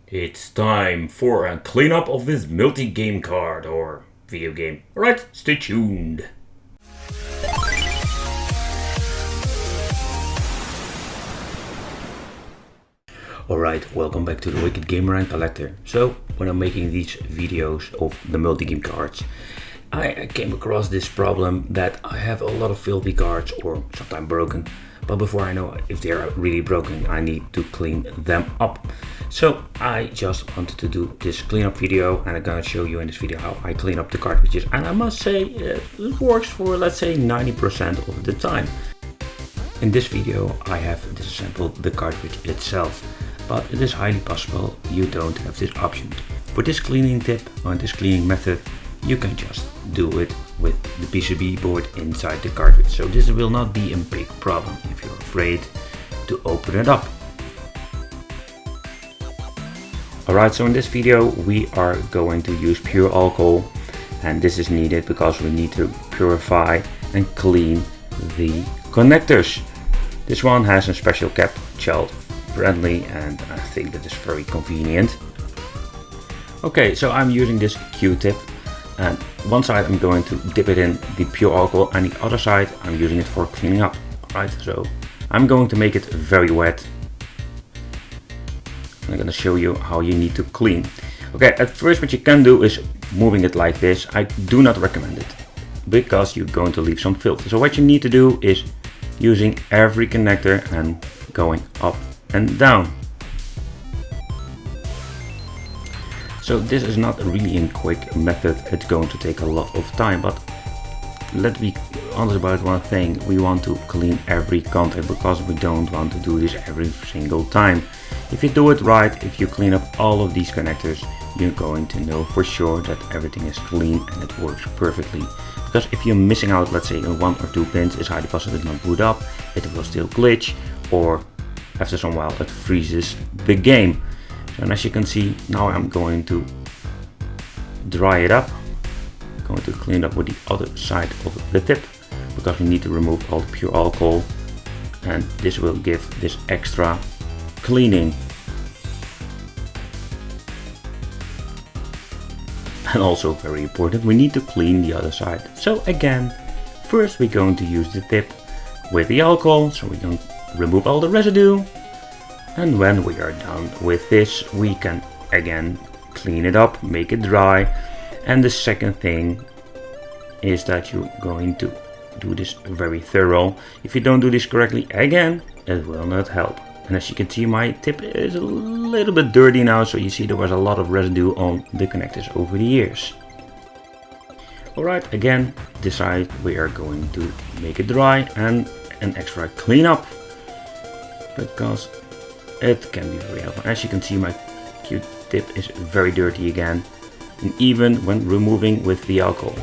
It's time for a cleanup of this multi-game card or video game. Alright, stay tuned. Alright, welcome back to the Wicked Gamer and Collector. So, when I'm making these videos of the multi-game cards, I came across this problem that I have a lot of filthy cards or sometimes broken. But before I know if they are really broken, I need to clean them up. So I just wanted to do this cleanup video, and I'm gonna show you in this video how I clean up the cartridges. And I must say it works for, let's say, 90% of the time. In this video I have disassembled the cartridge itself, but it is highly possible you don't have this option. For this cleaning tip or this cleaning method, you can just do it with the PCB board inside the cartridge. So this will not be a big problem if you're afraid to open it up. Alright, so in this video we are going to use pure alcohol, and this is needed because we need to purify and clean the connectors. This one has a special cap, child friendly, and I think that is very convenient. Okay, so I'm using this Q-tip, and one side I'm going to dip it in the pure alcohol, and the other side I'm using it for cleaning up. Right, so I'm going to make it very wet. I'm going to show you how you need to clean. Okay, at first what you can do is moving it like this. I do not recommend it because you're going to leave some filth. So what you need to do is using every connector and going up and down. So this is not really a quick method, it's going to take a lot of time, but let's be honest about one thing. We want to clean every contact because we don't want to do this every single time. If you do it right, if you clean up all of these connectors, you're going to know for sure that everything is clean and it works perfectly. Because if you're missing out, let's say in 1 or 2 pins, it's highly possible it not boot up, it will still glitch, or after some while it freezes the game. So, and as you can see, now I'm going to dry it up. I'm going to clean it up with the other side of the tip, because we need to remove all the pure alcohol, and this will give this extra cleaning. And also very important, we need to clean the other side. So again, first we're going to use the tip with the alcohol, so we don't remove all the residue. And when we are done with this, we can again clean it up, make it dry. And the second thing is that you're going to do this very thorough. If you don't do this correctly, again, it will not help. And as you can see, my tip is a little bit dirty now, so you see there was a lot of residue on the connectors over the years. Alright, again, this side we are going to make it dry and an extra cleanup, because it can be very helpful. As you can see, my Q-tip is very dirty again, and even when removing with the alcohol.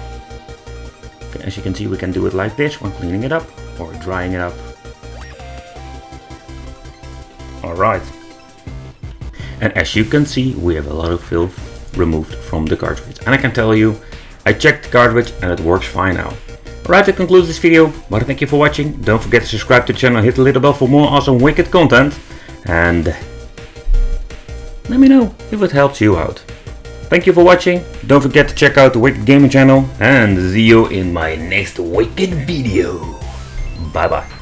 Okay, as you can see, we can do it like this when cleaning it up or drying it up. Alright, and as you can see, we have a lot of filth removed from the cartridge, and I can tell you, I checked the cartridge and it works fine now. Alright, that concludes this video. I want to thank you for watching. Don't forget to subscribe to the channel, hit the little bell for more awesome wicked content, and let me know if it helps you out. Thank you for watching. Don't forget to check out the Wicked Gaming channel, and see you in my next wicked video. Bye bye.